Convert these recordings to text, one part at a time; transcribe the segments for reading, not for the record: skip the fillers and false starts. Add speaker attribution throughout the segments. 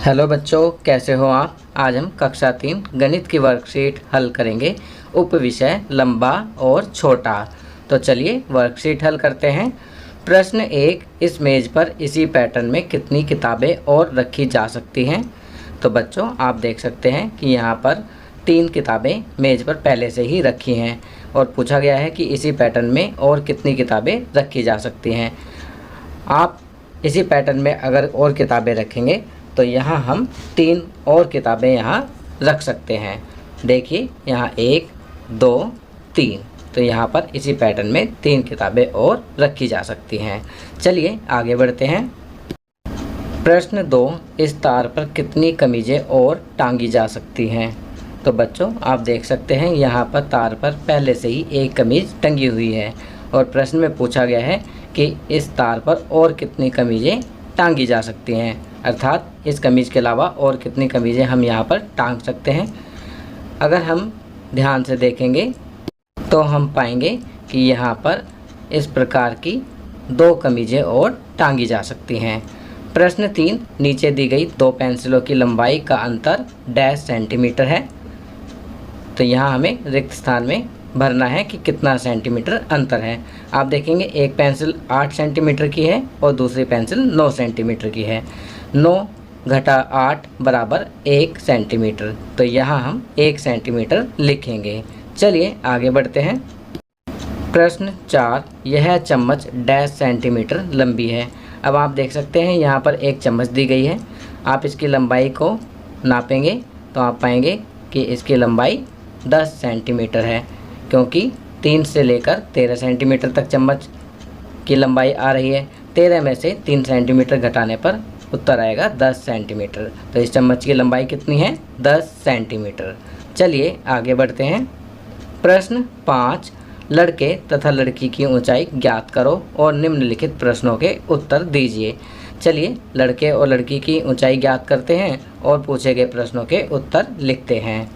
Speaker 1: Hello बच्चों, कैसे हो आप। आज हम कक्षा 3 गणित की वर्कशीट हल करेंगे। उप विषय लंबा और छोटा। तो चलिए वर्कशीट हल करते हैं। प्रश्न 1, इस मेज़ पर इसी पैटर्न में कितनी किताबें और रखी जा सकती हैं। तो बच्चों आप देख सकते हैं कि यहाँ पर 3 किताबें मेज़ पर पहले से ही रखी हैं और पूछा गया है कि इसी पैटर्न में और कितनी किताबें रखी जा सकती हैं। आप इसी पैटर्न में अगर और किताबें रखेंगे तो यहाँ हम 3 और किताबें यहाँ रख सकते हैं। देखिए यहाँ 1, 2, 3, तो यहाँ पर इसी पैटर्न में 3 किताबें और रखी जा सकती हैं। चलिए आगे बढ़ते हैं। प्रश्न 2, इस तार पर कितनी कमीज़ें और टांगी जा सकती हैं। तो बच्चों आप देख सकते हैं यहाँ पर तार पर पहले से ही एक कमीज़ टंगी हुई है और प्रश्न में पूछा गया है कि इस तार पर और कितनी कमीज़ें टांगी जा सकती हैं, अर्थात इस कमीज़ के अलावा और कितनी कमीज़ें हम यहाँ पर टांग सकते हैं। अगर हम ध्यान से देखेंगे तो हम पाएंगे कि यहाँ पर इस प्रकार की 2 कमीज़ें और टांगी जा सकती हैं। प्रश्न 3, नीचे दी गई 2 पेंसिलों की लंबाई का अंतर डैश सेंटीमीटर है। तो यहाँ हमें रिक्त स्थान में भरना है कि कितना सेंटीमीटर अंतर है। आप देखेंगे एक पेंसिल 8 सेंटीमीटर की है और दूसरी पेंसिल 9 सेंटीमीटर की है। 9 घटा 8 बराबर 1 सेंटीमीटर। तो यहाँ हम 1 सेंटीमीटर लिखेंगे। चलिए आगे बढ़ते हैं। प्रश्न 4, यह चम्मच डैश सेंटीमीटर लंबी है। अब आप देख सकते हैं यहाँ पर एक चम्मच दी गई है। आप इसकी लंबाई को नापेंगे तो आप पाएंगे कि इसकी लंबाई 10 सेंटीमीटर है, क्योंकि 3 से लेकर 13 सेंटीमीटर तक चम्मच की लंबाई आ रही है। 13 में से 3 सेंटीमीटर घटाने पर उत्तर आएगा 10 सेंटीमीटर। तो इस चम्मच की लंबाई कितनी है? 10 सेंटीमीटर। चलिए आगे बढ़ते हैं। प्रश्न 5, लड़के तथा लड़की की ऊंचाई ज्ञात करो और निम्नलिखित प्रश्नों के उत्तर दीजिए। चलिए लड़के और लड़की की ऊंचाई ज्ञात करते हैं और पूछे गए प्रश्नों के उत्तर लिखते हैं।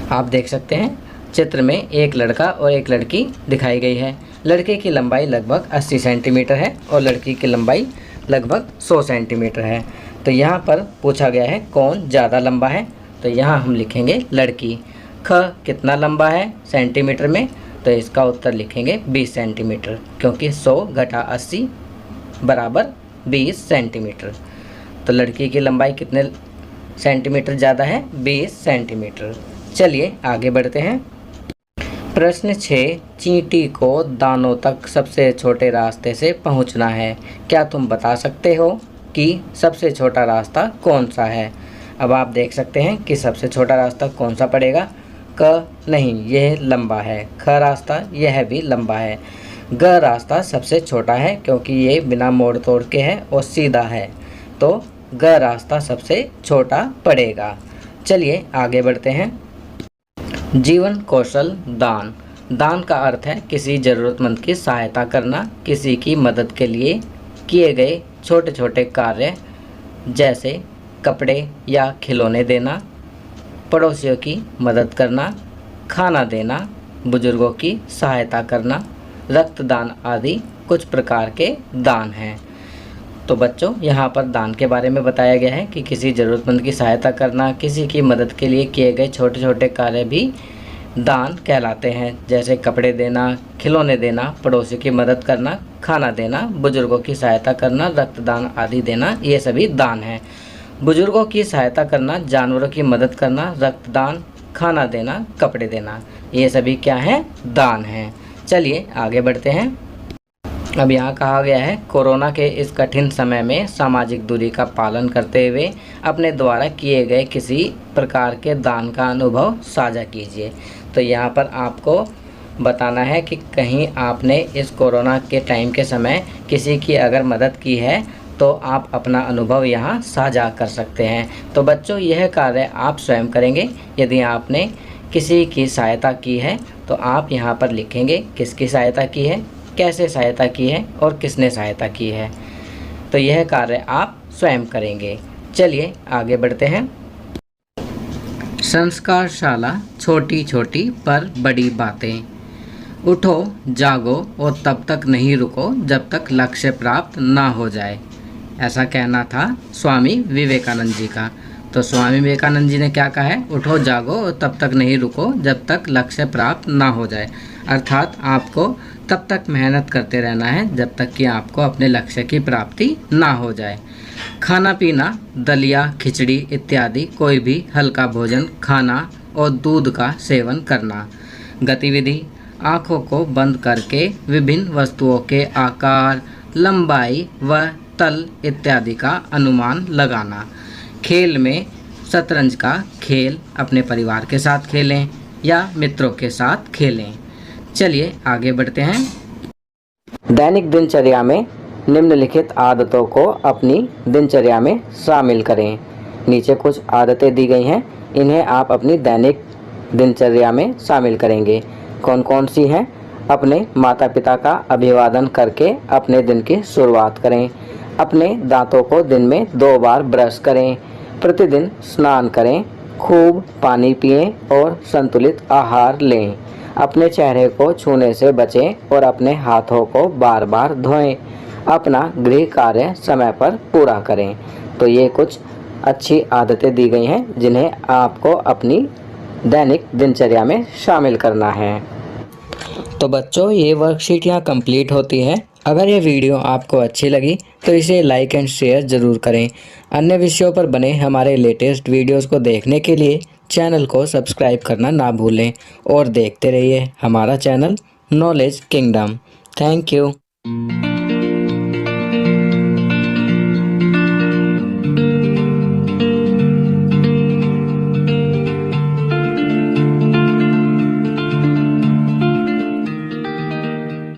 Speaker 1: आप देख सकते हैं चित्र में एक लड़का और एक लड़की दिखाई गई है। लड़के की लंबाई लगभग 80 सेंटीमीटर है और लड़की की लंबाई लगभग 100 सेंटीमीटर है। तो यहाँ पर पूछा गया है कौन ज़्यादा लंबा है। तो यहाँ हम लिखेंगे लड़की। ख कितना लंबा है सेंटीमीटर में, तो इसका उत्तर लिखेंगे 20 सेंटीमीटर, क्योंकि 100 घटा 80 बराबर 20 सेंटीमीटर। तो लड़की की लंबाई कितने सेंटीमीटर ज़्यादा है? 20 सेंटीमीटर। चलिए आगे बढ़ते हैं। प्रश्न 6, चींटी को दानों तक सबसे छोटे रास्ते से पहुंचना है। क्या तुम बता सकते हो कि सबसे छोटा रास्ता कौन सा है। अब आप देख सकते हैं कि सबसे छोटा रास्ता कौन सा पड़ेगा। क नहीं, यह लंबा है। ख रास्ता यह भी लंबा है। ग रास्ता सबसे छोटा है क्योंकि ये बिना मोड़ तोड़ के है और सीधा है, तो ग रास्ता सबसे छोटा पड़ेगा। चलिए आगे बढ़ते हैं। जीवन कौशल दान। दान का अर्थ है किसी ज़रूरतमंद की सहायता करना, किसी की मदद के लिए किए गए छोटे छोटे कार्य जैसे कपड़े या खिलौने देना, पड़ोसियों की मदद करना, खाना देना, बुजुर्गों की सहायता करना, रक्तदान आदि कुछ प्रकार के दान हैं। तो बच्चों यहाँ पर दान के बारे में बताया गया है कि किसी ज़रूरतमंद की सहायता करना, किसी की मदद के लिए किए गए छोटे छोटे कार्य भी दान कहलाते हैं, जैसे कपड़े देना, खिलौने देना, पड़ोसी की मदद करना, खाना देना, बुजुर्गों की सहायता करना, रक्तदान आदि देना, ये सभी दान हैं। बुजुर्गों की सहायता करना, जानवरों की मदद करना, रक्तदान, खाना देना, कपड़े देना, ये सभी क्या हैं? दान हैं। चलिए आगे बढ़ते हैं। अब यहाँ कहा गया है कोरोना के इस कठिन समय में सामाजिक दूरी का पालन करते हुए अपने द्वारा किए गए किसी प्रकार के दान का अनुभव साझा कीजिए। तो यहाँ पर आपको बताना है कि कहीं आपने इस कोरोना के टाइम के समय किसी की अगर मदद की है तो आप अपना अनुभव यहाँ साझा कर सकते हैं। तो बच्चों यह कार्य आप स्वयं करेंगे। यदि आपने किसी की सहायता की है तो आप यहाँ पर लिखेंगे किसकी सहायता की है, कैसे सहायता की है और किसने सहायता की है। तो यह कार्य आप स्वयं करेंगे। चलिए आगे बढ़ते हैं। संस्कारशाला छोटी छोटी पर बड़ी बातें। उठो, जागो और तब तक नहीं रुको जब तक लक्ष्य प्राप्त ना हो जाए। ऐसा कहना था स्वामी विवेकानंद जी का। तो स्वामी विवेकानंद जी ने क्या कहा है, उठो जागो और तब तक नहीं रुको जब तक लक्ष्य प्राप्त ना हो जाए। अर्थात आपको तब तक मेहनत करते रहना है जब तक कि आपको अपने लक्ष्य की प्राप्ति ना हो जाए। खाना पीना, दलिया, खिचड़ी इत्यादि कोई भी हल्का भोजन खाना और दूध का सेवन करना। गतिविधि, आँखों को बंद करके विभिन्न वस्तुओं के आकार, लंबाई व तल इत्यादि का अनुमान लगाना। खेल में शतरंज का खेल अपने परिवार के साथ खेलें या मित्रों के साथ खेलें। चलिए आगे बढ़ते हैं। दैनिक दिनचर्या में निम्नलिखित आदतों को अपनी दिनचर्या में शामिल करें। नीचे कुछ आदतें दी गई हैं, इन्हें आप अपनी दैनिक दिनचर्या में शामिल करेंगे। कौन कौन सी हैं? अपने माता पिता का अभिवादन करके अपने दिन की शुरुआत करें। अपने दांतों को दिन में 2 बार ब्रश करें। प्रतिदिन स्नान करें। खूब पानी पिएं और संतुलित आहार लें। अपने चेहरे को छूने से बचें और अपने हाथों को बार बार धोएं। अपना गृह कार्य समय पर पूरा करें। तो ये कुछ अच्छी आदतें दी गई हैं जिन्हें आपको अपनी दैनिक दिनचर्या में शामिल करना है। तो बच्चों, ये वर्कशीट यहाँ कंप्लीट होती है। अगर ये वीडियो आपको अच्छी लगी तो इसे लाइक एंड शेयर ज़रूर करें। अन्य विषयों पर बने हमारे लेटेस्ट वीडियोस को देखने के लिए चैनल को सब्सक्राइब करना ना भूलें और देखते रहिए हमारा channel knowledge kingdom. Thank you.